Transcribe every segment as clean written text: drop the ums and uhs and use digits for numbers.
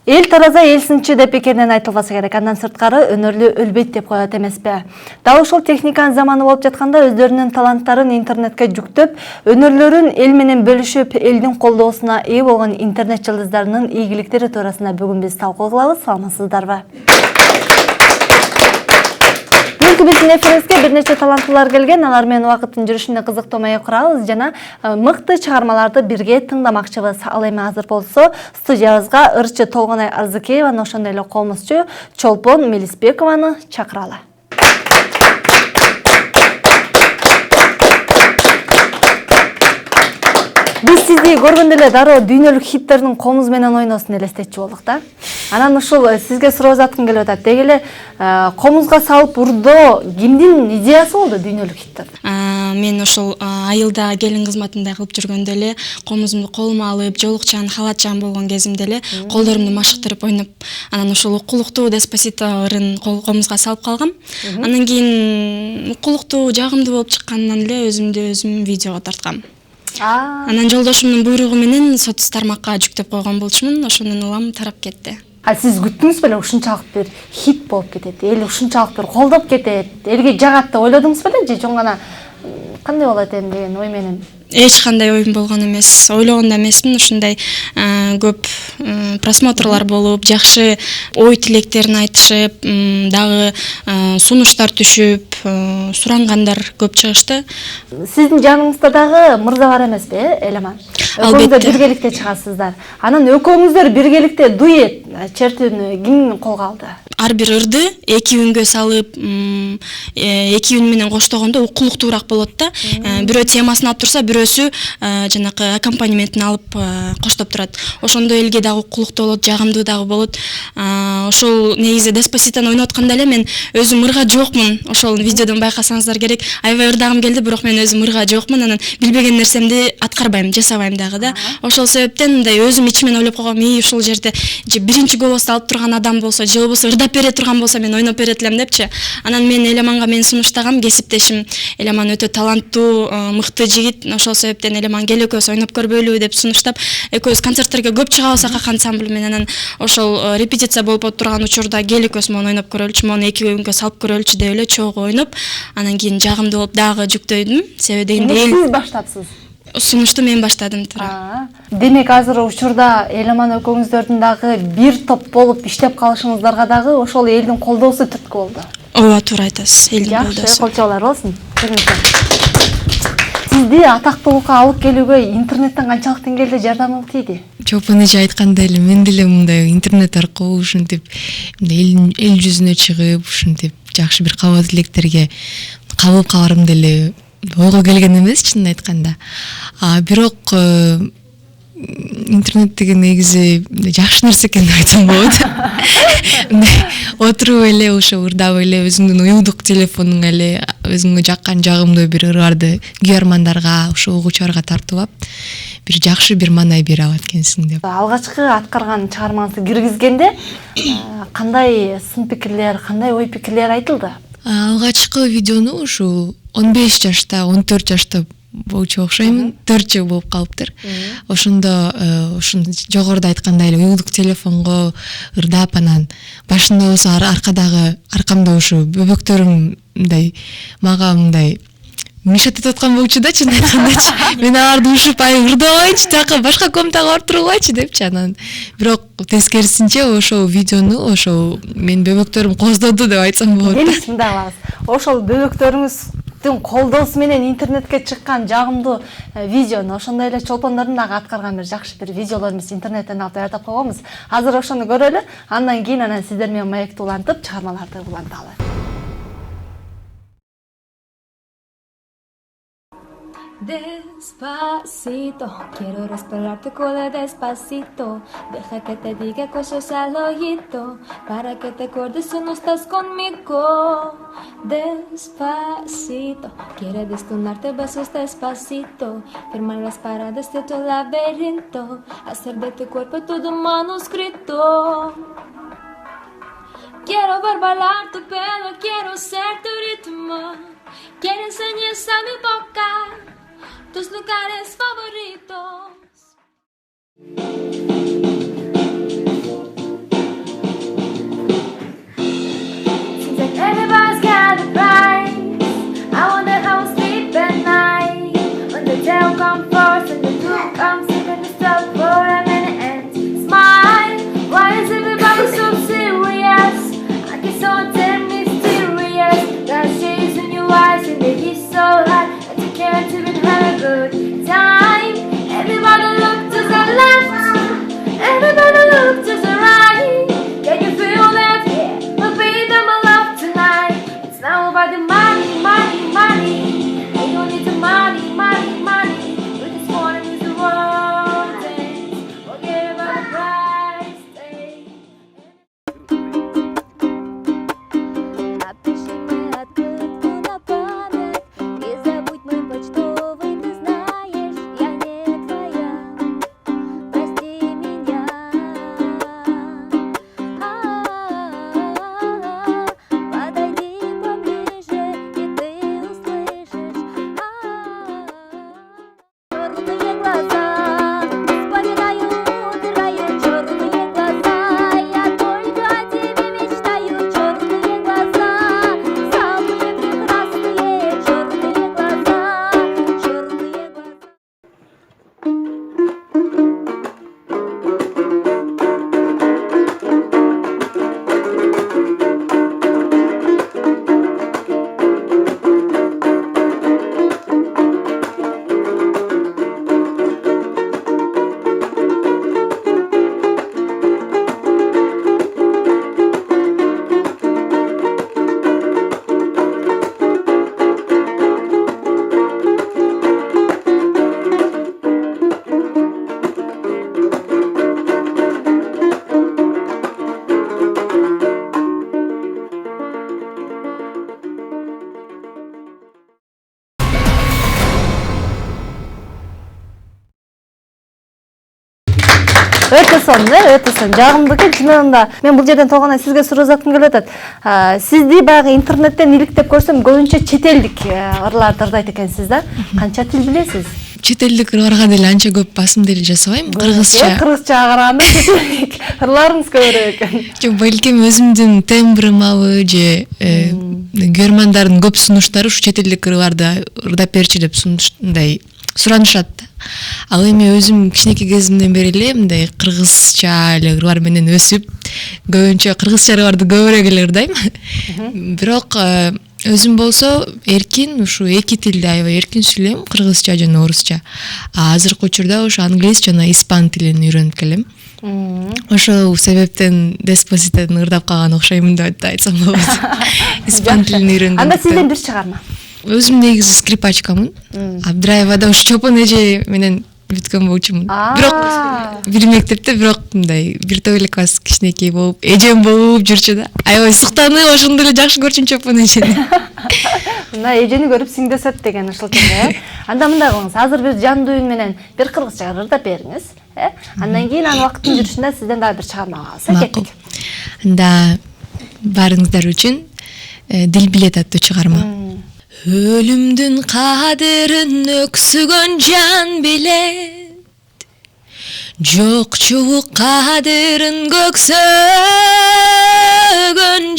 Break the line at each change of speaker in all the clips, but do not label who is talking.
Эл тараза эл сынчы деп экенин айтылбаса керек. Андан сырткары өнөрлүү өлбөйт деп коет эмеспи? Дал ушул техниканын заманы болуп жатканда өздөрүнүн таланттарын интернетке жүктөп, өнөрлөрүн эл менен бөлүшүп, элдин колдоосуна ээ болгон интернет жылдыздарынын ийгиликтери туурасында бүгүн биз талкуу кылабыз. Саламатсыздарбы? Бүгүнкү биздин эфирибизге бир нече таланттуулар келген. Алар менен убакыттын жүрүшүнө кызыктуу курабыз жана мыкты чыгармаларды бирге тыңдамакчыбыз. Ал эми азыр болсо студиябызга ырчы Толгонай Арзыкееваны, ошондой эле комузчу Чолпон Мелисбекованы чакыралы. Биз сизди көргөндө эле дароо дүйнөлүк хиттердин комуз менен ойносун элестетчү болдук да. Анан ушул сизге суроо заткым келип атат. Деги эле комузга салып урдоо кимдин идеясы болду дүйнөлүк хиттерди?
Мен ошол айылда келин кызматында кылып жүргөндө эле комузумду колума алып, жолукчан, халатчан болгон кезимде эле колдорумду машыктырып ойноп, анан ошол укулуктуу Деспасито'рун комузга салып калгам. Анан кийин укулуктуу, жагымдуу болуп чыкканынан эле өзүмдү өзүм видеого тарткам. Анан жолдошумдун буйругу менен соц тармакка жүктөп койгон болчумун, ошондон улам тарап кетти.
Сиз күттүңүз беле ушунчалык бир хит болуп кетет, эл ушунчалык бир колдоп кетет, элге жагат деп ойлодуңуз беле же жөн гана кандай болот эми деген ой менен?
Эч кандай оюм болгон эмес, ойлогон да эмесмин. Ушундай көп просмотрлар болуп, жакшы ой тилектерин айтышып, дагы сунуштар түшүп, сурангандар көп чыгышты.
Сиздин жаныңызда дагы мырза бар эмеспи, Эламан? Экөөңүздөр биргеликте чыгасыздар. Анан экөөңүздөр биргеликте дуэт чертүүнү ким колго алды?
Ар бир ырды эки үнгө салып, эки үн менен коштогондо укулуктуураак болот да. Бирөө темасын алып турса, бирөөсү жанакы аккомпанементин алып коштоп турат. Ошондо элге дагы укулуктуу болот, жагымдуу дагы болот. Ошол негизи Деспасито'ну ойноп атканда эле мен өзүм ырга жокмун. Ошол видеодон байкасаңыздар керек. Аябай ырдагым келди, бирок мен өзүм ырга жокмун. Анан билбеген нерсемди аткарбайм, жасабайм дагы да. Ошол себептен мындай өзүм ичимен ойлоп койгом, ушул жерде же биринчи голосду алып турган адам болсо, же болбосо ырдап бере турган болсо мен ойноп берет элем депчи. Анан мен Эламанга мен сунуштагам, кесиптешим Эламан өтө таланттуу, мыкты жигит. Ошол себептен Эламан кел экөөбүз ойноп көрбөйлү деп сунуштап, экөөбүз концерттерге көп чыга алсак ансамбль менен. Анан ошол репетиция болуп турган учурда кел экөөбүз мону ойноп көрөлүчү, мону эки үнгө салып көрөлүчү деп эле чогуу ойноп, анан кийин жагымдуу болуп дагы жүктөдүм. Себеби дегенде
сиз баштапсыз.
Сунушту мен баштадым туура.
Демек азыр учурда Эламан экөөңүздөрдүн дагы бир топ болуп иштеп калышыңыздарга дагы ошол элдин колдоосу түрткү болду.
Ооба, туура айтасыз. Элдин колдоосу.
Жакшы, колчолор болсун. Сизди атактуулукка алып келүүгө интернеттен канчалык деңгээлде жардамы тийди?
Чолпон эже айткандай эле мен деле мындай интернет аркылуу ушинтип эл жүзүнө чыгып, ушинтип жакшы бир кабыл тилектерге кабылып каларым деле ойго келген эмес, чынын айтканда. Бирок интернет деген негизи жакшы нерсе экен деп айтсам болот. Отуруп эле ошо ырдап эле өзүңдүн уюлдук телефонуңа эле өзүңө жаккан жагымдуу бир ырларды күйөрмандарга, ошо угуучуларга тартып алып, бир жакшы бир маанай бере алат экенсиң деп.
Алгачкы аткарган чыгармаңызды киргизгенде кандай сын пикирлер, кандай ой пикирлер айтылды?
Алгачкы видеону ушул 15 жашта, 14 жашта болчу окшойм, 4 жыл болуп калыптыр. Ошондо жогоруда айткандай эле уюлдук телефонго ырдап, анан башында болсо аркамда ошо бөбөктөрүм мындай мага мындай мишат этип аткан болчу да, чын айткандачы. Мен аларды ушуп, ырдабайчы, такы башка комнатага барып тургулачы депчи. Анан бирок тескерисинче ошол видеону ошол мен бөбөктөрүм коздоду деп айтсам болот.
Эмес, мындай кылабыз. Ошол бөбөктөрүңүздүн колдоосу менен интернетке чыккан жагымдуу видеону, ошондой эле Чолпондордун дагы аткарган бир жакшы бир видеолорун биз интернеттен алып таратып койгонбуз. Азыр ошону көрөлү, андан кийин сиздер менен маекти улантып, чыгармаларды уланталы.
Despacito, quiero respirar tu cola despacito. Deja que te diga cosas al oído, para que te acuerdes si no estás conmigo. Despacito, quiero desnudarte besos despacito, firmar las paredes de tu laberinto, hacer de tu cuerpo todo manuscrito. Quiero ver bailar tu pelo, quiero ser tu ritmo, quiero enseñarse a mi boca tus lugares favoritos. eyes and the look I'm seeking to stop for a minute and smile. Why is everybody so serious? I get so damn mysterious. Got shades in your eyes and they get so hot that you can't even have a good time. Everybody look to the left, everybody look to the right. Can you feel that? Yeah, we'll pay them a love tonight. It's not about the money, money, money. We don't need the money, money, money. We just wanna use the world things. Forget about the price tag. Напиши мне открытку на память. Не забудь мой почтовый, ты знаешь, я не твоя. Прости меня. Подойди поближе, и ты услышишь. Черные глаза вспоминаю, утираю черные глаза. Я только о тебе мечтаю. Черные глаза, самые прекрасные черные глаза, черные глаза.
Өтө сон, жагымдуу экен чынында. Мен бул жерден толгонан сизге суроо заткым келип атат. Сизди баягы интернеттен иликтеп көрсөм, көбүнчө чет элдик ырларды ырдайт экенсиз да. Канча тил билесиз?
Чет элдик ырга деле анча көп басым деле жасабайм. Кыргызча.
Кыргызчага караганда чет элдик ырларыңыз көбүрөөк экен.
Жок, балким өзүмдүн тембримабы же көрөрмандардын көп сунуштары ушу чет элдик ырларды ырдап берчи деп мындай суранышат да. Ал эми өзүм кичинекей кезимден бери эле мындай кыргызча эле ырлар менен өсүп, көбүнчө кыргызча ырларды көбүрөөк эле ырдайм. Бирок өзүм болсо эркин ушу эки тилди аябай эркин сүйлөйм, кыргызча жана орусча. Азыркы учурда ушу англис жана испан тилин үйрөнүп келем. Ошол себептен Деспаситону ырдап калган окшоймун деп айтсам болот. Испан тилин үйрөнгөм.
Анда сизден бир чыгарма.
Өзүм негизи скрипачкамын. Абдраевада ушу чопон эже менен бүткөн болчумун. Бирок бир мектепте мындай бир топ эле класс кичинекей болуп, эжем болуп жүрчү да. Аябай суктанып, ошондо эле жакшы көрчүм чопон эжени.
Мына эжени көрүп сиңдесет деген ушул экен, Анда мындай кылыңыз, азыр бир жандуу үн менен бир кыргызча ырдап бериңиз, Андан кийин анын убакыттын жүрүшүндө сизден дагы бир чыгарма алабыз, кеттик.
Анда барыңыздар үчүн Дил билет аттуу чыгарма. Өлүмдүн кадырын өксүгөн жан билет, жокчулук кадырын көксөгөн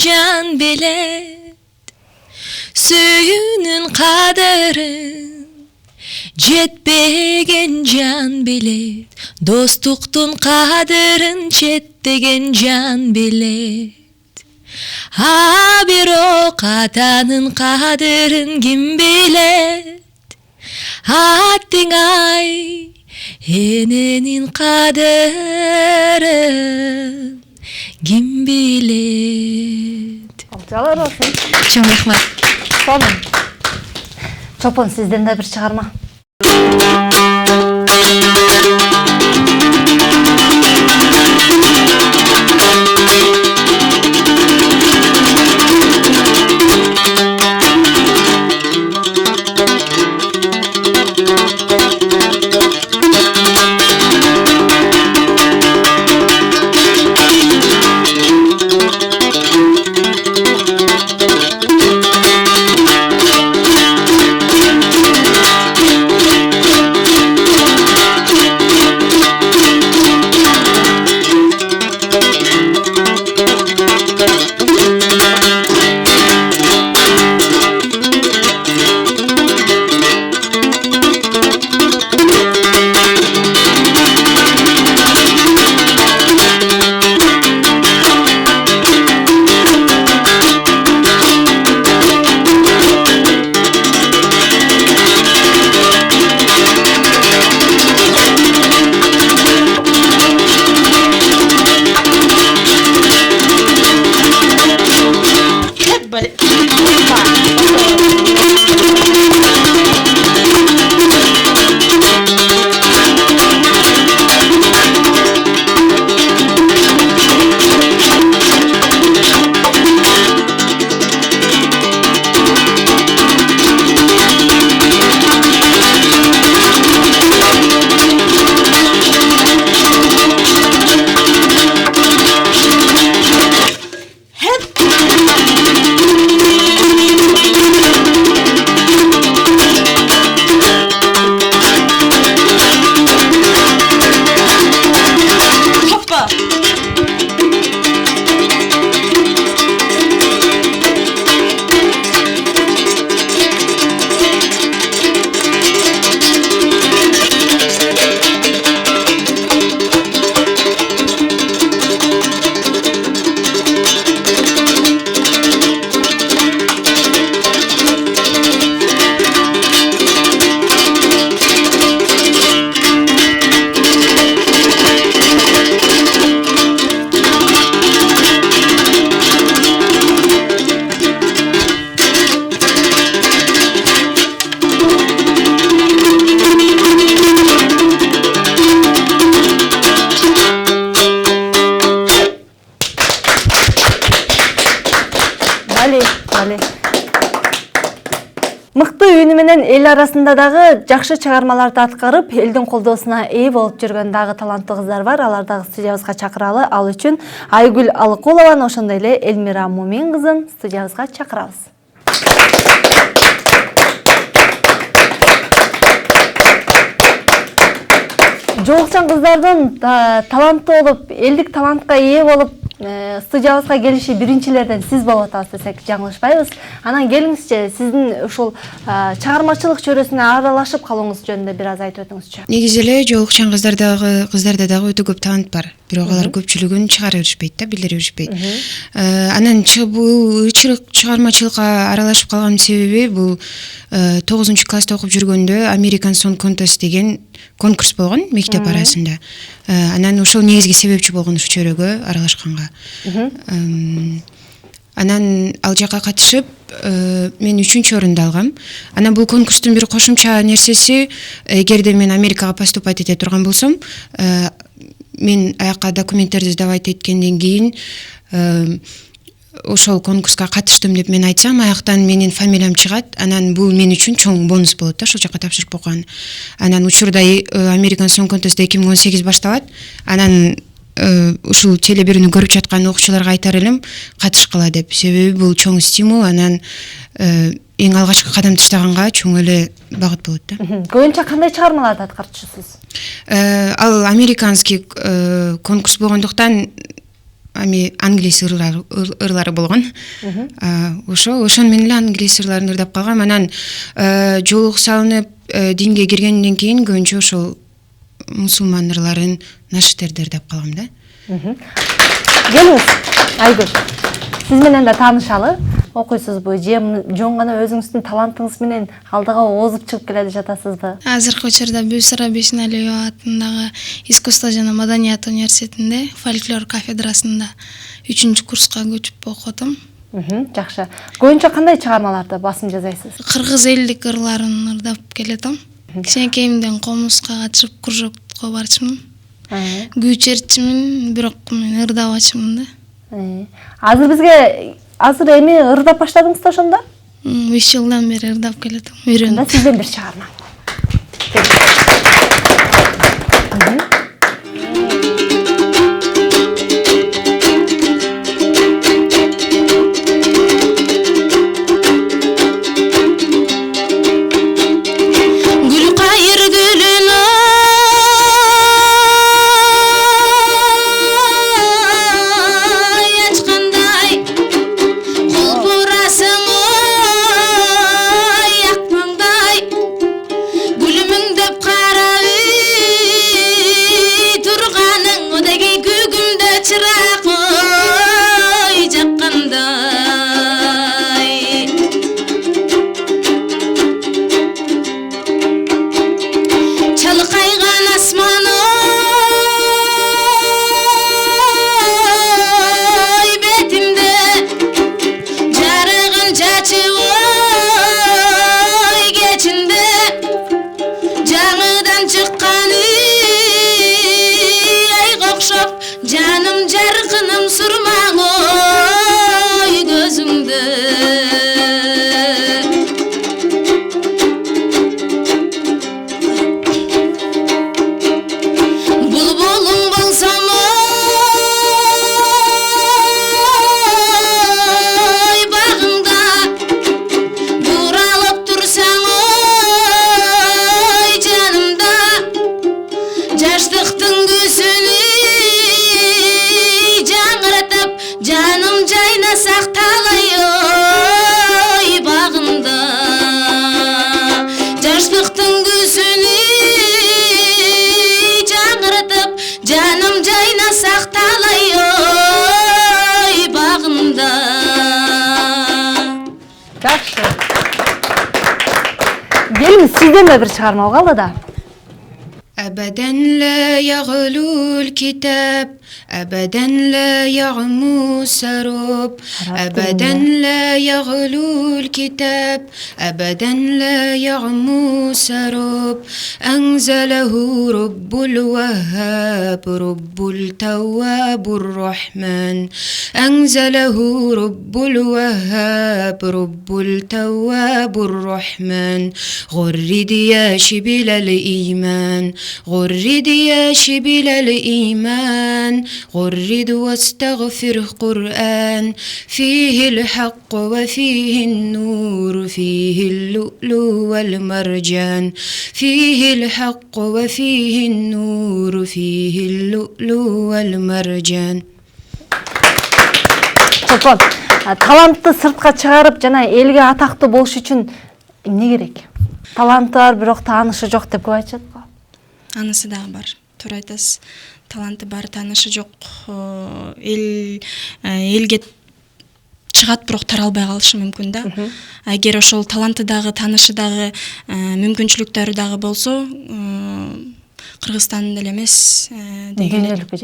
жан билет, сүйүүнүн кадырын жетпеген жан билет, достуктун кадырын четтеген жан билет. Бирок атанын кадырын ким билет? Аттың ай, эненин кадырын ким билет?
Алчалар болсун.
Чоң рахмат.
Чопон, сизден да бир чыгарма. менен эл арасында дагы жакшы чыгармаларды аткарып, элдин колдоосуна ээ болуп жүргөн дагы таланттуу кыздар бар. Алар дагы студиябызга чакыралы. Ал үчүн Айгүл Алыкулованы, ошондой эле Элмира Мумин кызын студиябызга чакырабыз. Жолукчан кыздардын таланттуу болуп, элдик талантка ээ болуп, студиябызга келиши биринчилерден сиз болуп атабыз десек жаңылышпайбыз. Анан келиңизчи, сиздин ушул чыгармачылык чөйрөсүнө аралашып калууңуз жөнүндө бир аз айтып өтүңүзчү.
Негизи эле жолукчан кыздарда дагы өтө көп талант бар. Бирок алар көпчүлүгүн чыгара беришпейт да, билдире беришпейт. Анан бул чыгармачылыкка аралашып калганын себеби бул 9-класста окуп жүргөндө American Song Contest деген конкурс болгон мектеп арасында. Анан ошол негизги себепчи болгон ушу чөйрөгө аралашканга. Анан ал жакка катышып, мен 3-чү орунду алгам. Анан бул конкурстун бир кошумча нерсеси, эгерде мен Америкага поступать эте турган болсом, мен аякка документтерди сдавать эткенден кийин ошол конкурска катыштым деп мен айтсам, аяктан менин фамилиям чыгат. Анан бул мен үчүн чоң бонус болот да, ошол жакка тапшырып койгон. Анан учурда American Song Contest 2018 башталат. Анан ушул телебирүүнү көрүп жаткан окуучуларга айтар элем, катышкыла деп. Себеби бул чоң стимул, анан эң алгачкы кадам таштаганга чоң эле багыт болот да.
Көбүнчө кандай чыгармаларды аткарчусуз?
Ал американский конкурс болгондуктан англис ырлары болгон. Ошон менен эле англис ырларын ырдап калгам. Анан жолук салынып динге киргенден кийин көбүнчө ошол мусулман ырларын, наштерди ырдап калгам да.
Келиңиз, Айгүл. Сиз менен да таанышалы. Окуйсузбу же жөн гана өзүңүздүн талантыңыз менен алдыга озуп чыгып келе жатасызбы?
Азыркы учурда Бүйсара Бейшеналиева атындагы Искусство жана маданият университетинде фольклор кафедрасында 3-курска көчүп окудум.
Жакшы. Көбүнчө кандай чыгармаларды басым жасайсыз?
Кыргыз элдик ырларын ырдап келетим. Кичинекейимден комузга катышып кружокко барчымын. Күү чертчимин, бирок мен ырдабачымын да. Азыр эми ырдап баштадыңыз да ошондо? 5 жылдан бери ырдап келетим. Үйрөнүп.
Сизден бир чыгарма. Келиңиз, сизден да бир чыгарма калды да.
أبدا لا يغلو الكتاب أبدا لا يعمو السراب أبدا لا يغلو الكتاب أبدا لا يعمو السراب أنزله رب الوهاب رب التواب الرحمن أنزله رب الوهاب رب التواب الرحمن غرد يا شبل الإيمان غرد يا شبل الإيمان غرد واستغفر قرآن فيه الحق وفيه النور فيه اللؤلؤ والمرجان فيه الحق وفيه النور فيه اللؤلؤ والمرجان.
Чолпон, талантты сыртқа чыгарып жана элге атактуу болуш үчүн эмне керек? Таланты бар, бирок таанышы жок деп көп айтышат го.
Анысы дагы бар. Туура айтасыз. Таланты бар, таанышы жок. Элге чыгат, бирок таралбай калышы мүмкүн да. Эгер ошол таланты дагы, таанышы дагы, мүмкүнчүлүктөрү дагы болсо, Кыргызстан эле эмес, дүйнөлүккө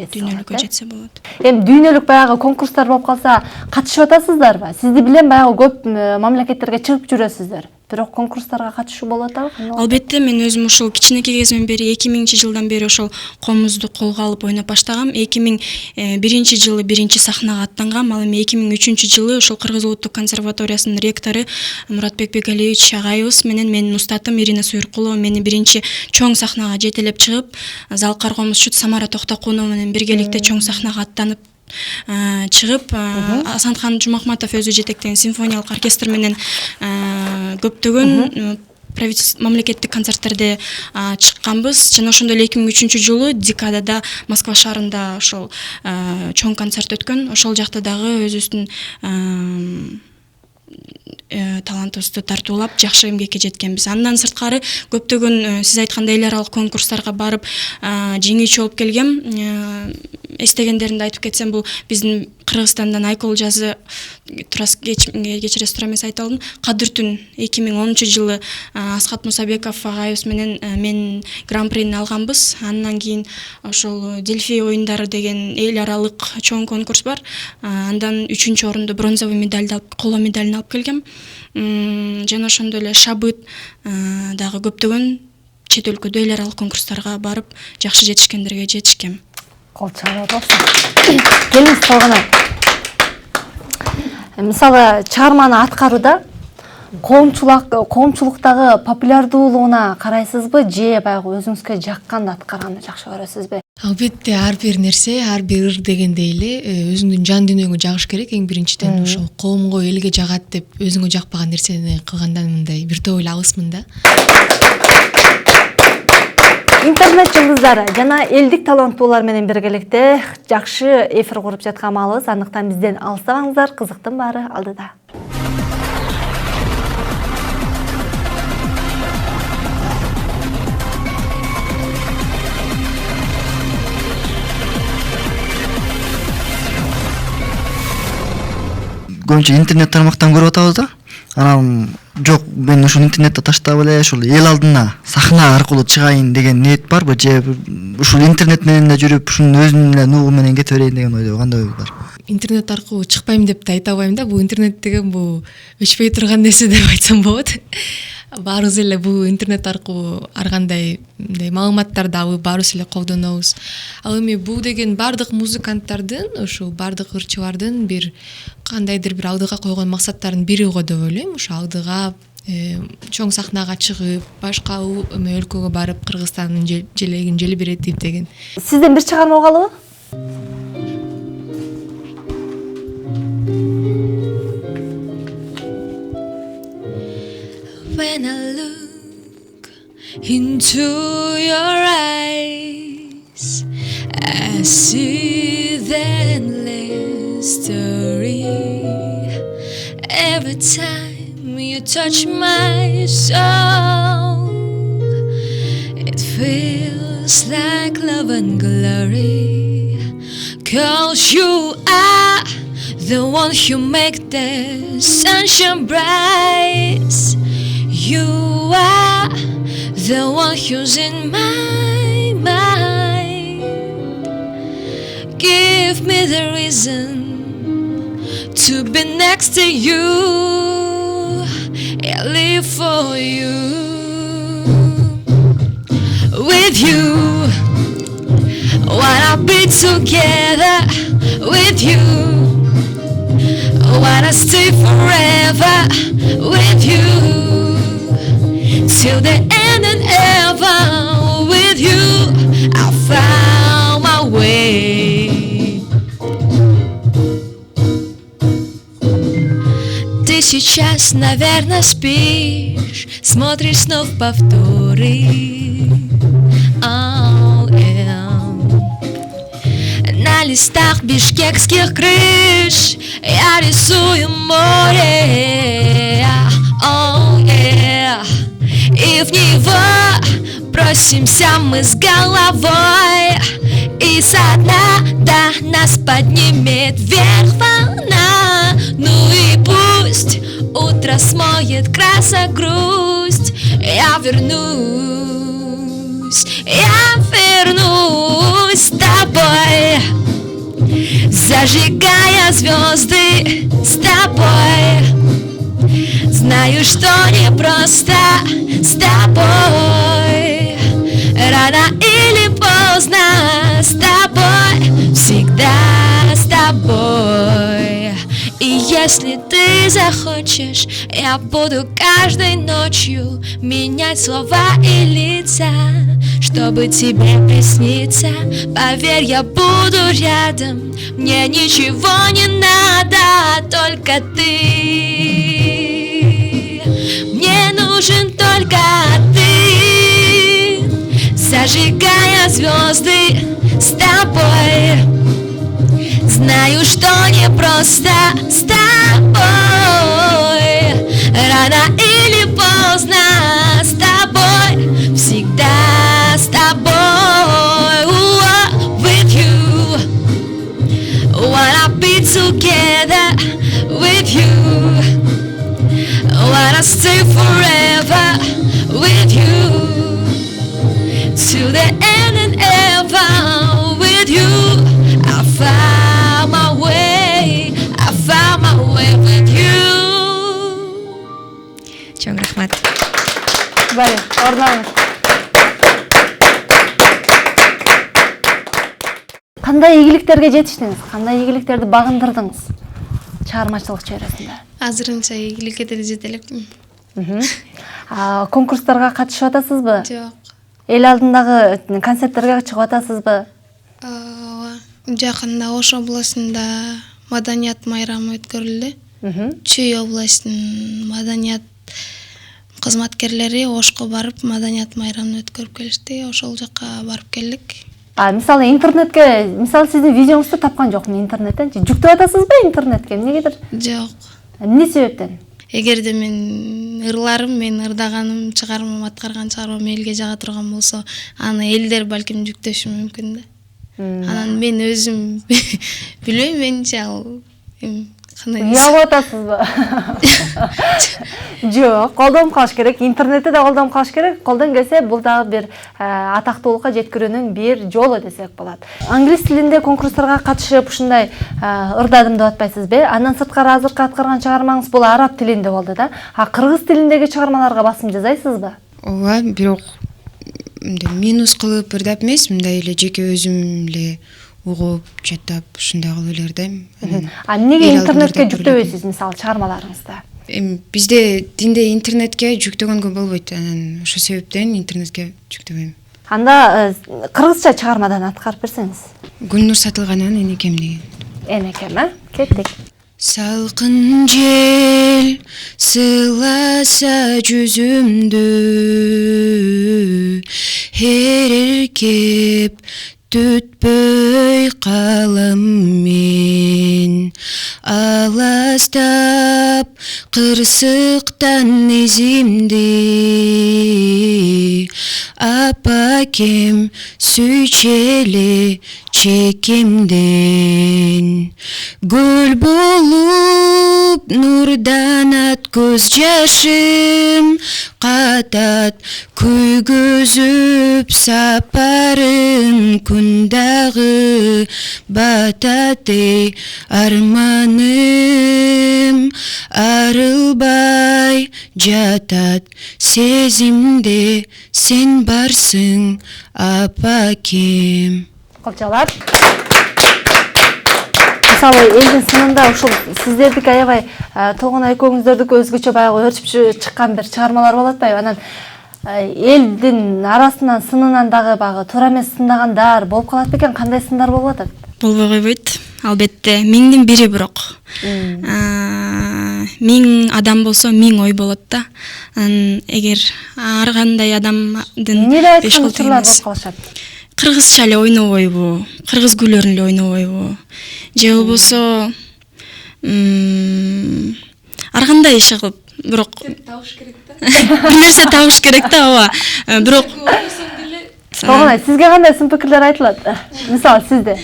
жетсе болот.
Эми дүйнөлүк баягы конкурстар болуп калса, катышып атасыздарбы? Сизди билем баягы көп мамлекеттерге чыгып жүрөсүздөр. Бирок конкурстарга катышуу болуп атабы?
Албетте, мен өзүм ушул кичинекей кезимден бери 2000-жылдан бери ошол коомубузду колго алып ойноп баштагам. 2001-жылы биринчи сахнага аттангам. Ал эми 2003-жылы ошол Кыргыз улуттук консерваториясынын ректору Муратбек Бегалиевич агайыбыз менен менин устатым Ирина Суйркулова мени биринчи чоң сахнага жетелеп чыгып, зал каргоомуз Шут Самара Токтокунова менен биргеликте чоң сахнага аттанып чыгып, Асанхан Жумахматов өзү жетектеген симфониялык оркестр менен көптөгөн мамлекеттик концерттерде чыкканбыз. Жана ошондой эле 2003-жылы декадада Москва шаарында ошол чоң концерт өткөн. Ошол жакта дагы өзүбүздүн талантыбызды тартуулап жакшы эмгекке жеткенбиз. Андан сырткары көптөгөн сиз айткандай эл аралык конкурстарга барып жеңүүчү болуп келгем. Эстегендеринди айтып кетсем, бул биздин Кыргызстандан Айкол жазы кечиресиз туура эмес айта алдым. Кадыр түн 2010-жылы Асхат Мусабеков агайыбыз менен мен гран-прини алганбыз. Андан кийин ошол Дельфий оюндары деген эл аралык чоң конкурс бар. Андан 3-орунду бронзовый медальды алып, коло медалын алып келгем. Жана ошондой эле Шабыт дагы көптөгөн чет өлкөдө эл аралык конкурстарга барып жакшы жетишкендерге жетишкем.
Кол чыгарып болсун. Келиңиз Толгонай. Мисалы, чыгарманы аткарууда коомчулуктагы популярдуулугуна карайсызбы, же баягы өзүңүзгө жакканды аткарганды жакшы көрөсүзбү?
Албетте, ар бир нерсе, ар бир ыр дегендей эле өзүңдүн жан дүйнөңө жагыш керек. Эң биринчиден ошол коомго, элге жагат деп өзүңө жакпаган нерсени кылгандан мындай бир топ эле алысмын да.
Интернет жылдыздары жана элдик таланттуулар менен биргеликте жакшы эфир куруп жаткан маалыбыз. Андыктан бизден алыстабаңыздар, кызыктын баары алдыда.
Көбүнчө интернет тармактан көрүп атабыз да. Анан жок, мен ушул интернетти таштап эле ушул эл алдына сахна аркылуу чыгайын деген ниет барбы, же ушул интернет менен эле жүрүп, ушунун өзүнүн эле нугу менен кете берейин деген ойдо, кандай ой бар?
Интернет аркылуу чыкпайм деп да айта албайм да. Бул интернет деген бул өчпөй турган нерсе деп айтсам болот. Баарыбыз эле бул интернет аркылуу ар кандай маалыматтарды алып, баарыбыз эле колдонобуз. Ал эми бул деген бардык музыканттардын, ушул бардык ырчылардын бир кандайдыр бир алдыга койгон максаттарынын бири го деп ойлойм. Ошо алдыга чоң сахнага чыгып, башка өлкөгө барып Кыргызстандын желегин желбиретип деген.
Сизден бир чыгарма угалыбы?
When I look into your eyes, I see the endless story. Every time you touch my soul, it feels like love and glory. 'Cause you are the one who make the sunshine bright. You are the one who's in my give me the reason to be next to you. I live for you. With you, wanna be together. With you, wanna stay forever. With you, till the end and ever. With you, I found my way. Ты сейчас, наверное, спишь, смотришь снова повторы. Oh, yeah. На листах бишкекских крыш я рисую море. Oh, yeah. И в него бросимся мы с головой, и со дна до нас поднимет вверх волна. Ну и пусть утро смоет красок грусть, я вернусь с тобой, зажигая звезды с тобой. Знаю, что непросто с тобой, рано или поздно с тобой, всегда с тобой. И если ты захочешь, я буду каждой ночью менять слова и лица, чтобы тебе присниться. Поверь, я буду рядом, мне ничего не надо, только ты. Мне нужен только ты, зажигая звезды с тобой. Знаю, что непросто с тобой, рано или поздно с тобой, всегда с тобой. With you, wanna be together. With you, wanna stay forever. With you, till the end and ever. With you, I found my way. I found my way with you. Чоң рахмат.
Бәле, орын алыңыз. Кандай ийгиликтерге жетиштиңиз? Кандай ийгиликтерди багындырдыңыз чыгармачылык чөйрөсүндө?
Азырынча ийгиликке жете элекмин.
Конкурстарга катышып атасызбы?
Жок.
Эл алдындагы концерттерге чыгып атасызбы?
Жакында Ош областында маданият майрамы өткөрүлдү. Чүй областынын маданият кызматкерлери Ошко барып маданият майрамын өткөрүп келишти. Ошол жакка барып келдик.
Мисалы интернетке, мисалы сиздин видеоңузду тапкан жокмун интернеттен. Жүктөп атасызбы интернетке? Эмнегедир?
Жок.
Эмне себептен?
Эгерде мен ырдаганым, чыгармам, аткарган чыгармам элге жага турган болсо, аны элдер балким жүктөшү мүмкүн да. Анан мен өзүм билбейм, менче ал кандай.
Уялып атасызбы? Жок, колдонуп калыш керек. Интернетте да колдонуп калыш керек. Колдон келсе, бул дагы бир атактуулукка жеткирүүнүн бир жолу десек болот. Англис тилинде конкурстарга катышып ушундай ырдадым деп атпайсызбы? Андан сырткары азыркы аткарган чыгармаңыз бул араб тилинде болду да. Кыргыз тилиндеги чыгармаларга басым жасайсызбы?
Ооба, бирок минус кылып ырдап эмес, мындай эле жеке өзүм эле угуп, чаттап, ушундай кылып эле ырдайм.
Эмнеге интернетке жүктөбөйсүз, мисалы чыгармаларыңызды?
Бизде динде интернетке жүктөгөнгө болбойт, анан ошол себептен интернетке жүктөбөйм.
Анда кыргызча чыгармадан аткарып берсеңиз.
Гүлнур Сатылганова энекем деген.
Энекем, кеттик.
Салкын жел сыласа жүзүмдү, эреркеп түтпөй калам мен, аластап кырсыктан изимди, апакем сүйчеле чекемден. Гүл болуп нурдан ат көз жашым, катат көйгөзүп сапарын күн дагы батат эй арманым арылбай жатат сезимде сен барсың апакем.
Колчалар. Мисалы элдин сынында ушул сиздердики аябай толгон экөөңүздөрдүкү өзгөчө баягы өрчүп чыккан бир чыгармалар болуп атпайбы? Анан элдин арасынан сынынан дагы баягы туура эмес сындагандар болуп калат бекен? Кандай сындар болуп атат?
Болбой койбойт. Албетте, миңдин бири бирок. 1000 адам болсо 1000 ой болот да. Эгер ар кандай адамдын
Эмне айткан учурлар болуп калышат?
Кыргызча эле ойнобойбу, кыргыз күйлөрүн эле ойнобойбу. Же болбосо ар кандай иши кылып, бирок табыш керек да. Бир нерсе табыш керек да, ооба. Бирок
Толгонай, сизге кандай сын пикирлер айтылат? Мисалы сизде.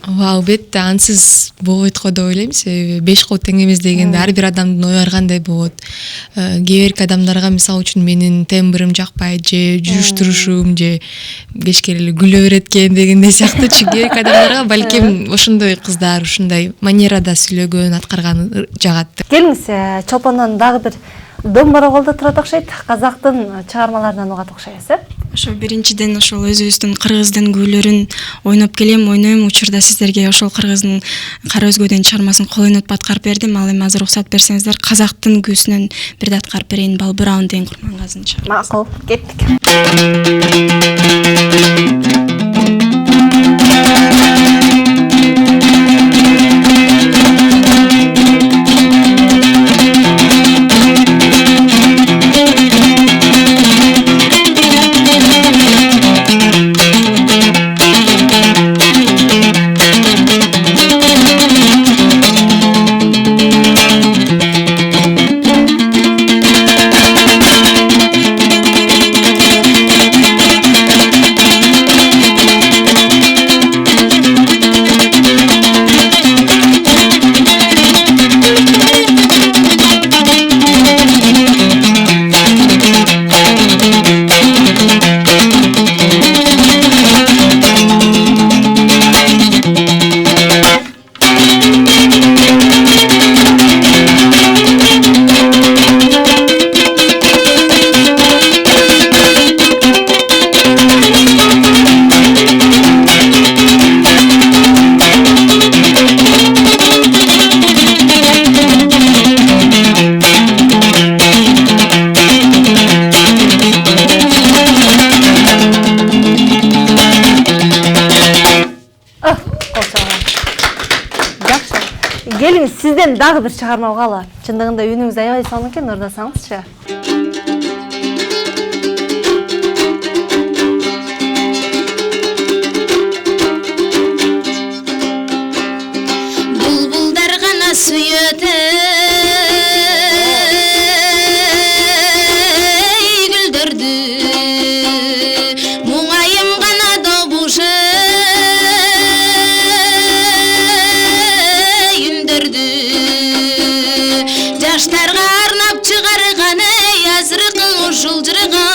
Албетте ансыз болбойт го деп ойлойм, себеби 5 кол тең эмес дегенде ар бир адамдын ою ар кандай болот. Кээ бирки адамдарга мисалы үчүн менин тембрим жакпайт же жүрүш турушум же кечке эле күлө берет экен дегендей сыяктуучу кээ бирки адамдарга балким ошондой кыздар ушундай манерада сүйлөгөн аткарган жагат.
Келиңиз, Чолпондон дагы бир домбура колдо турат окшойт. Казактын чыгармаларынан угат окшойбуз,
ошо биринчиден ошол өзүбүздүн кыргыздын күйлөрүн ойноп келем, ойнойм. Учурда сиздерге ошол кыргыздын Кара өзгөдөн чыгармасын кол ойнотуп аткарып бердим. Ал эми азыр уруксат берсеңиздер, казактын күүсүнөн бирди аткарып берейин. Балбыраун деген Курмангазынын чыгармасы.
Макул, кеттик. Келиңиз, сизден дагы бир чыгарма угалы. Чындыгында үнүңүз аябай сонун экен, ырдасаңызчы.
Булбулдар гана сүйөт гүлдөрдү, муңайым гана добуш үндөрдү. Жаштарга арнап чыгарган азыркы ушул жырган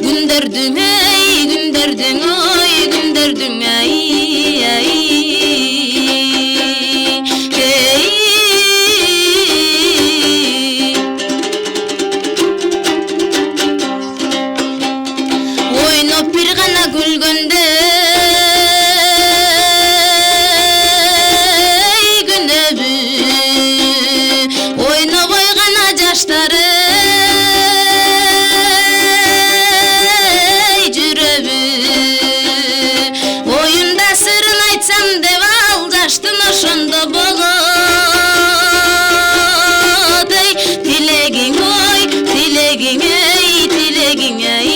күндөрдүң күндөрдүң ой күндөрдүң ойноп бир гана күлгөндө күнөбү, ойнобой гана жаштары жүрөбү. Оюнда сырын айтсам деп ал жаштын ошондо болот. Тилегиң ой, тилегиң ей, тилегиң ай.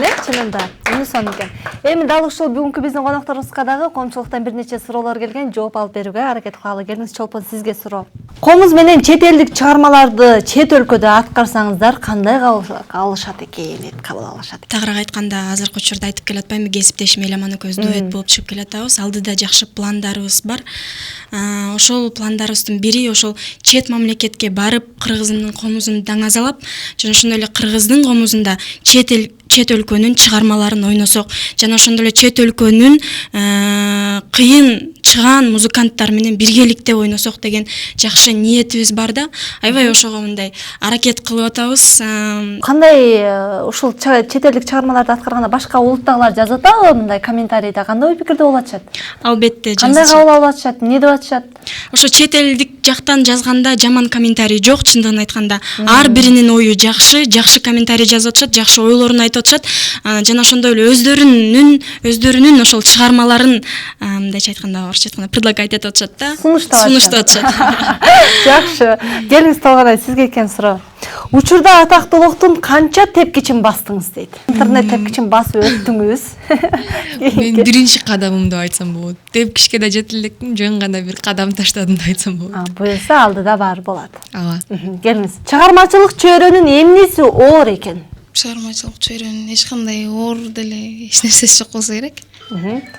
экен, чынында. Унисон экен. Эми дал ушул бүгүнкү биздин конокторубузга дагы коомчулуктан бир нече суроолор келген, жооп алып берүүгө аракет кылалы. Келиңиз, Чолпон, сизге суроо. Комуз менен чет элдик чыгармаларды чет өлкөдө аткарсаңыздар кандай алышат экен, кабыл алышат экен?
Тагыраак айтканда, азыркы учурда айтып келатпаймынбы, кесиптешим Эламан экөөбүз дуэт болуп чыгып келатабыз. Алдыда жакшы пландарыбыз бар. Ошол пландарыбыздын бири ошол чет мамлекетке барып, кыргыздын комузун даңазалап, жана ошондой эле кыргыздын комузунда чет өлкөнүн чыгармаларын ойносок, жана ошондой эле чет өлкөнүн кыйын чыган музыканттар менен биргеликте ойносок деген жакшы ниетибиз бар да. Аябай ошого мындай аракет кылып атабыз.
Кандай ушул чет элдик чыгармаларды аткарганда башка улуттагылар жазып атабы мындай комментарийде? Кандай ой пикирде болуп атышат?
Албетте жазышат.
Кандай кабыл алып атышат? Эмне деп атышат?
Ошо чет элдик жактан жазганда жаман комментарий жок, чындыгын айтканда. Ар биринин ою жакшы комментарий жазып атышат, жакшы ойлорун айтып атышат. Жана ошондой эле өздөрүнүн ошол чыгармаларын мындайча айтканда, орусча айтканда предлагать этип атышат да. Сунуштап атышат.
Жакшы. Келиңиз, Толгонай, сизге экен суроо. Учурда атактуулуктун канча тепкичин бастыңыз дейт. Интернет тепкичин басып өттүңүз.
Мен биринчи кадамым деп айтсам болот. Тепкишке да жете элекмин, жөн гана бир кадам таштадым деп айтсам болот.
Буюрса алдыда бар болот.
Ооба.
Келиңиз. Чыгармачылык чөйрөнүн эмнеси оор экен?
Чыгармачылык чөйрөнүн эч кандай оор деле эч нерсеси жок болсо керек.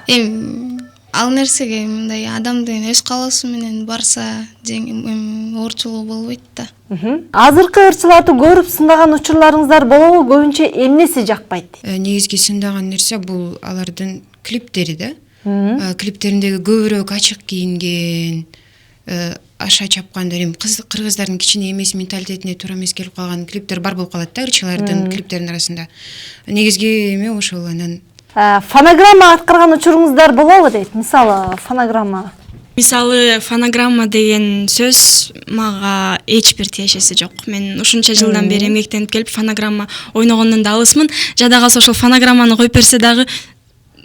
Эми ал нерсеге мындай адамдын өз каалоосу менен барса, оорчулугу болбойт да.
Азыркы ырчыларды көрүп сындаган учурларыңыздар болобу? Көбүнчө эмнеси жакпайт?
Негизги сындаган нерсе бул алардын клиптери да. Клиптериндеги көбүрөөк ачык кийинген, аша чапкандар, эми кыргыздардын кичине эмес менталитетине туура эмес келип калган клиптер бар болуп калат да, ырчылардын клиптеринин арасында. Негизги эме ошол. Анан
фонограмма аткарган учуруңуздар болобу дейт? Мисалы, фонограмма
деген сөз мага эч бир тиешеси жок. Мен ушунча жылдан бери эмгектенип келип фонограмма ойногондон да алысмын. Жада калса ошол фонограмманы коюп берсе дагы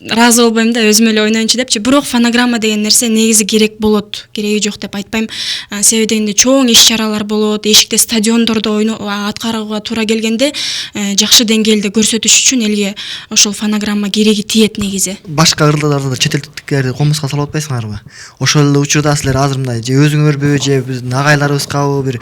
разы болбойм да, өзүм эле ойноюнчу депчи. Бирок фонограмма деген нерсе негизи керек болот. Кереги жок деп айтпайм. Себеби дегенде чоң иш-чаралар болот, эшикте стадиондордо аткарууга туура келгенде жакшы деңгээлде көрсөтүш үчүн элге ошол фонограмма кереги тиет негизи.
Башка ырдарларды да чет элдиктерди комузга салып атпайсыңарбы? Ошол эле учурда силер азыр мындай же өзүңөрбү, же биздин агайларыбызгабы бир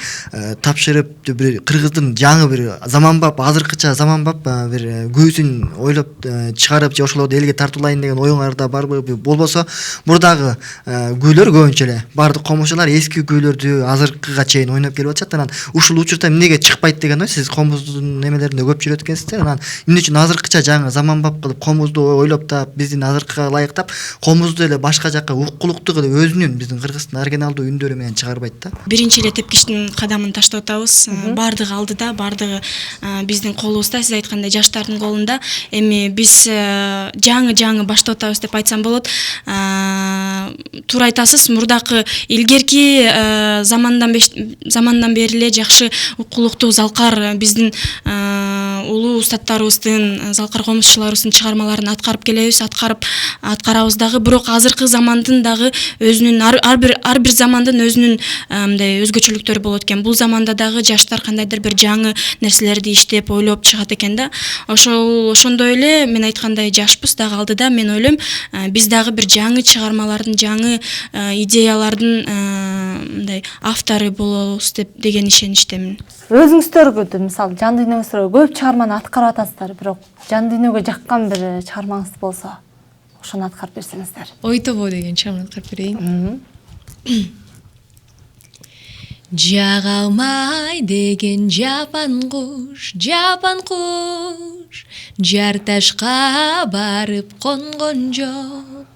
тапшырып, бир кыргыздын жаңы бир заманбап, азыркыча заманбап бир күүсүн ойлоп чыгарып, же ошолорду элге тартуулайын деген оюңарда барбы? Болбосо мурдагы күүлөр көбүнчө эле баардык комузчулар эски күүлөрдү азыркыга чейин ойноп келип атышат. Анан ушул учурда эмнеге чыкпайт деген ой? Сиз комуздун немелеринде көп жүрөт экенсиздер. Анан эмне үчүн азыркыча жаңы заманбап кылып комузду ойлоп тап, биздин азыркыга ылайыктап, комузду эле башка жакка уккулуктуу кылып өзүнүн биздин кыргыздын оригиналдуу үндөрү менен чыгарбайт да? Биринчи
эле тепкичтин кадамын таштап атабыз. Бардыгы алдыда, бардыгы биздин колубузда, сиз айткандай жаштардын колунда. Эми биз жаңы баштап атабыз деп айтсам болот. Туура айтасыз, мурдакы илгерки замандан бери эле жакшы уккулуктуу залкар биздин улуу устаттарыбыздын, залкар комузчуларыбыздын чыгармаларын аткарып келебиз, аткарабыз дагы. Бирок азыркы замандын дагы өзүнүн ар бир замандын өзүнүн мындай өзгөчөлүктөрү болот экен. Бул заманда дагы жаштар кандайдыр бир жаңы нерселерди иштеп, ойлоп чыгат экен да. Ошондой эле мен айткандай жашпыз дагы алдыда. Мен ойлойм, биз дагы бир жаңы чыгармалардын, жаңы идеялардын мындай автору болобуз деген ишеничтемин.
Өзүңүздөргө, мисалы, жан дүйнөңүздө көп чыгарманы аткарып атасыздар, бирок жан дүйнөгө жаккан бир чыгармаңыз болсо, ошону аткарып берсеңиздер.
Ой тобо деген чыгарманы аткарып берейин. Жага алмай деген жапан куш, жар ташка барып конгон жок.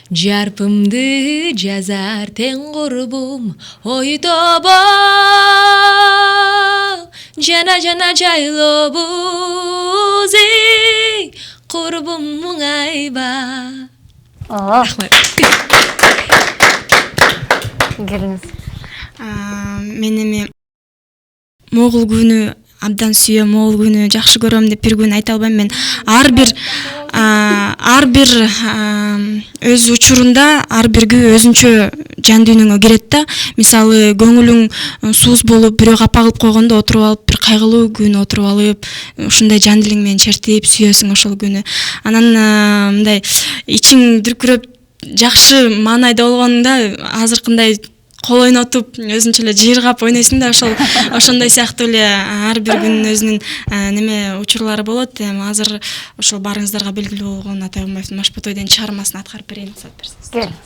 Жарпымды жазар тең курбум, ой тобо, жана жайлобуз, курбум муңайба. Рахмат.
Келиңиз.
Мен эми могул күнү абдан сүйөм, могул күнү жакшы көрөм деп бир күн айта албайм. Мен ар бир өз учурунда ар бир күн өзүнчө жан дүйнөңө кирет да. Мисалы көңүлүң сууз болуп, бирөө капа кылып койгондо отуруп алып бир бир кайгылуу күн отуруп алып, ушундай жан дилиң менен чертип сүйөсүң ошол күнү. Анан мындай ичиң дүркүрөп жакшы маанайда болгонуңда азыркындай кол ойнотуп өзүнчө эле жыйыргап ойнойсуң да, ошондой сыяктуу эле ар бир күнүн өзүнүн неме учурлары болот. Эми азыр ошол баарыңыздарга белгилүү болгон Атай Кумбаевдин Машпу тойден чыгармасын аткарып берейин, рұқсат берсеңиз.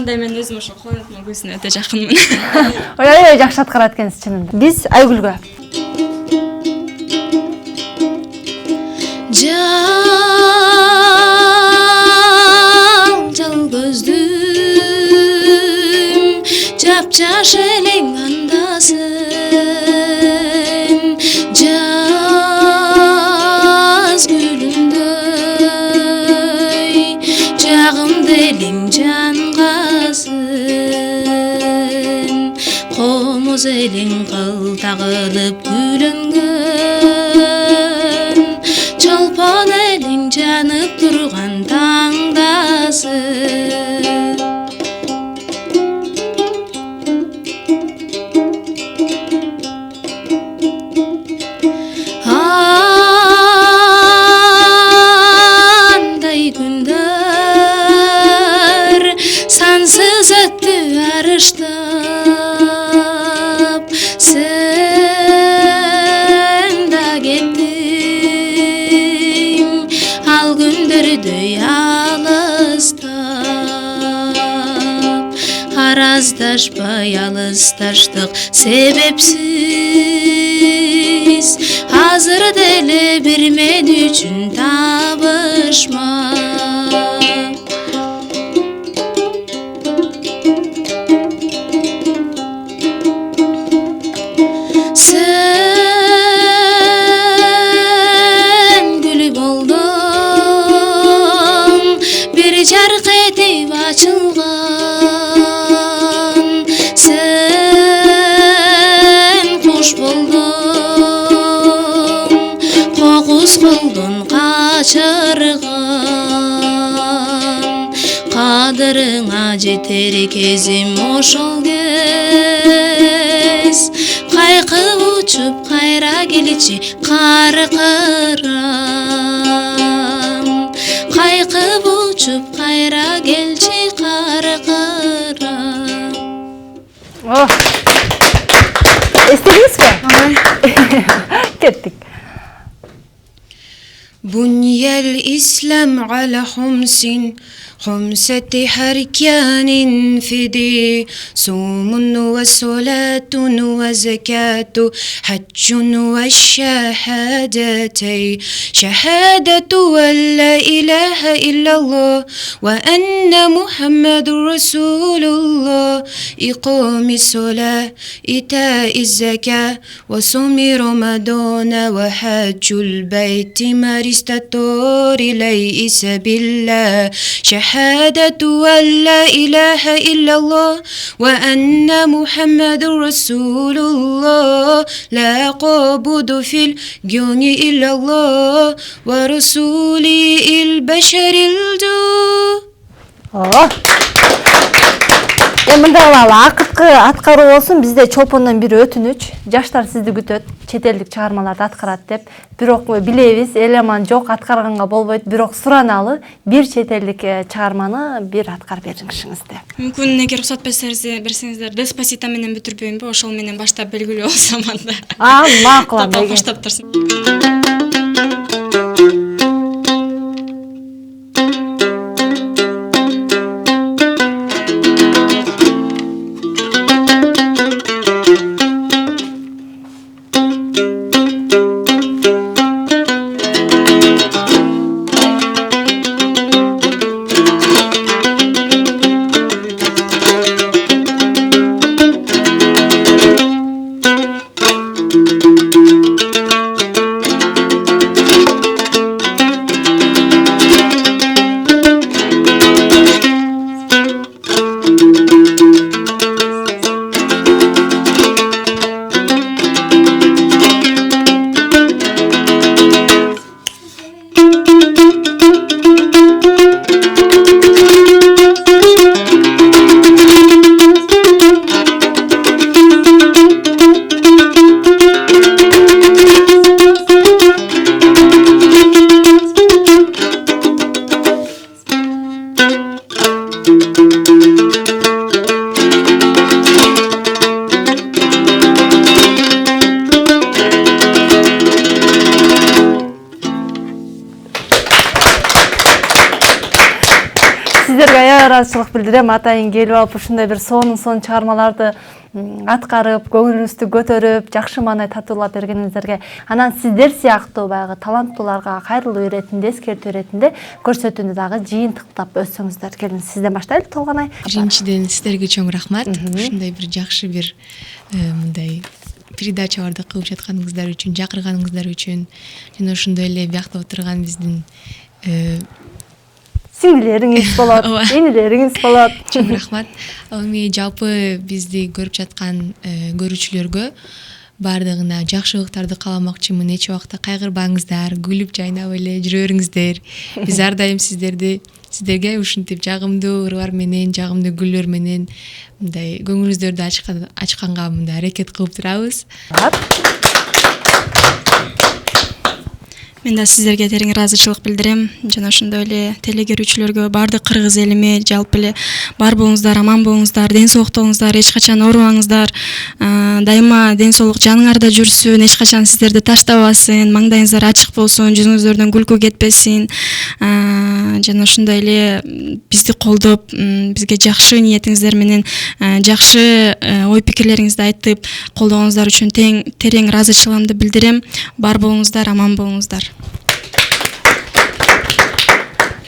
Мен өзүм ошо Колондун көзүнө өтө жакынмын.
Ой, жакшы аткарат экенсиз чынында. Биз Айгүлгө.
Жал көздүм, жап-жаш элең андасың, жаз гүлүндөй, жагымды элең комуз элең кыл тагылып күлөнгөн, чолпон элең жанып турган таңдасың. Андай күндөр сансыз өттү арыштап, sen da gittin al gündөрдөй алыстап, араздашпай алысташтык себепсиз, азыр деле бир мен үчүн табышма. Açılgan, sen kuş buldun, kokuz buldun kaçırgan, kadırına jeter kezim oşol kez, kayqı uçup kayra gelişi karqıram, kayqı uçup kayra gelçi karqıram.
Oh. Estediniz mi? Kettik.
بني الإسلام على خمسة أركان في دين صوم وصلاة وزكاة حج والشهادتين شهادة أن لا إله إلا الله وأن محمد رسول الله إقام الصلاة إيتاء الزكاة وصوم رمضان وحج البيت ما استطاع ليس بالله شهادة أن لا إله إلا الله وأن محمد رسول الله لا قابض في الجون إلا الله ورسوله البشر الجو.
Мындай кылалы, акыркы аткаруу болсун, бизде чолпондон бири өтүнүч. Жаштар сизди күтөт, чет элдик чыгармаларды аткарат деп. Бирок билебиз, элеман жок, аткарганга болбойт, бирок сураналы бир чет элдик чыгарманы бир аткарып бериңишиңизди.
Мүмкүн эгер уруксат берсеңиздер, Деспасито менен бүтүрбөйүнбү, ошол менен баштап белгилүү болсом анда.
Макул анда.
Баштап турсун.
Сиздерге ыраазычылык билдирем, атайын келип алып ушундай бир сонун чыгармаларды аткарып, көңүлүңүздү көтөрүп, жакшы маанай татуулап бергениңиздерге, анан сиздер сыяктуу баягы таланттууларга кайрылуу иретинде, эскертүү иретинде көрсөтүүнү дагы жыйынтыктап өтсөңүздөр. Келин, сизден баштайлы, Толгонай.
Биринчиден сиздерге чоң рахмат. Ушундай бир жакшы бир мындай передачаларды кылып жатканыңыздар үчүн, жакырганыңыздар үчүн, жана ошондой эле биякта отурган биздин
сиңдилериңиз болот, энилериңиз болот.
Чоң рахмат. Эми жалпы бизди көрүп жаткан көрүүчүлөргө баардыгына жакшылыктарды кааламакчымын. Эч убакта кайгырбаңыздар, күлүп жайнап эле жүрө бериңиздер. Биз ар дайым сиздерге ушинтип жагымдуу ырлар менен, жагымдуу гүлдөр менен мындай көңүлүңүздөрдү ачканга мындай аракет кылып турабыз.
Мен да сиздерге терең ыраазычылык билдирем. Жана ошондой эле телегөрүүчүлөргө, баардык кыргыз элиме жалпы эле бар болуңуздар, аман болуңуздар, ден соолуктуңуздар, эч качан оорубаңыздар. Дайыма ден соолук жаныңарда жүрсүн, эч качан сиздерди таштабасын, маңдайыңыздар ачык болсун, жүзүңүздөрдөн күлкү кетпесин. Жана ошондой эле бизди колдоп, бизге жакшы ниетиңиздер менен жакшы ой пикирлериңизди айтып, колдогонуңуздар үчүн терең ыраазычылыгымды билдирем. Бар болуңуздар, аман болуңуздар.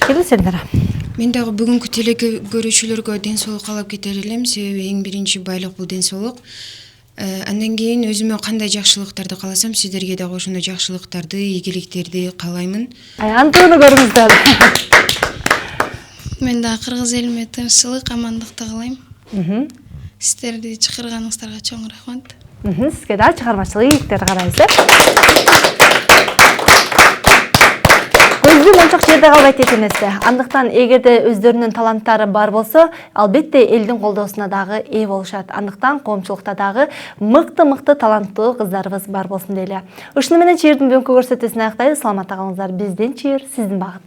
Келин, сендер.
Мен дагы бүгүнкү телекөрүүчүлөргө ден соолук каалап кетер элем, себеби эң биринчи байлык бул ден соолук. Андан кийин өзүмө кандай жакшылыктарды кааласам, сиздерге дагы ошондой жакшылыктарды, ийгиликтерди каалаймын.
Антууну көрүңүздөр.
Мен да кыргыз элиме тынччылык, амандыкты каалайм. Сиздерди чакырганыңыздарга чоң рахмат.
Сизге да чыгармачылык ийгиликтер карайбыз. Көзүм ончок жерде калбайт экенбиз. Андыктан эгерде өздөрүнүн таланттары бар болсо, албетте элдин колдоосуна дагы ээ болушат. Андыктан коомчулукта дагы мыкты таланттуу кыздарыбыз бар болсун дейли. Ушуну менен чыйырдын бүгүнкү көрсөтүүсүн аяктайбыз. Саламатта калыңыздар. Бизден чыйыр, сиздин багыт.